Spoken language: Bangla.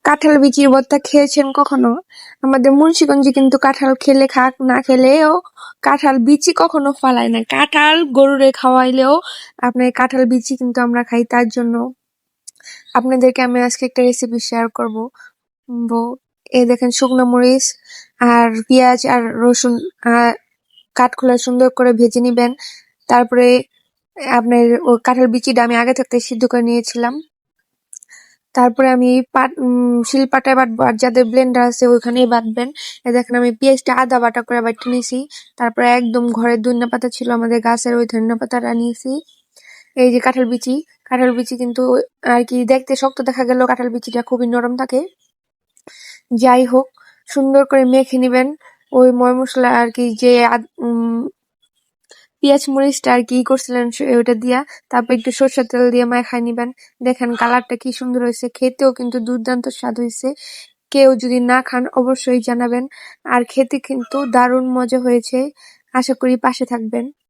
কাঁঠাল বিচির ভর্তা খেয়েছেন কখনো? আমাদের মুন্সিগঞ্জে কিন্তু কাঁঠাল খেলে খাক না খেলেও কাঁঠাল বিচি কখনো ফালায় না। কাঁঠাল গরুরে খাওয়াইলেও আপনার কাঁঠাল বিচি কিন্তু আমরা খাই। তার জন্য আপনাদেরকে আমি আজকে একটা রেসিপি শেয়ার করব। এই দেখেন শুকনো মরিচ আর পেঁয়াজ আর রসুন কাঠখোলা সুন্দর করে ভেজে নিবেন। তারপরে আপনার ও কাঁঠাল বিচিটা আমি আগে থাকতে সিদ্ধ করে নিয়েছিলাম। তারপরে আমি শিলপাটায় বাটবো, আর যাদের ব্লেন্ডার আছে ওইখানেই বাটবেন। দেখেন আমি পেঁয়াজটা আদা বাটা করে বাটতে নিয়েছি। তারপরে একদম ঘরের ধনিয়া পাতা ছিল আমাদের গাছের, ওই ধনিয়া পাতাটা নিয়েছি। এই যে কাঁঠাল বিচি কিন্তু আর কি দেখতে শক্ত দেখা গেল, কাঁঠাল বিচিটা খুবই নরম থাকে। যাই হোক, সুন্দর করে মেখে নিবেন ওই ময় মশলা আর কি, যে পেঁয়াজ মরিচটা আর কি করছিলেন ওটা দিয়া। তারপর একটু সরষের তেল দিয়ে মাখায় নিবেন। দেখেন কালারটা কি সুন্দর হয়েছে, খেতেও কিন্তু দুর্দান্ত স্বাদ হয়েছে। কেউ যদি না খান অবশ্যই জানাবেন। আর খেতে কিন্তু দারুণ মজা হয়েছে। আশা করি পাশে থাকবেন।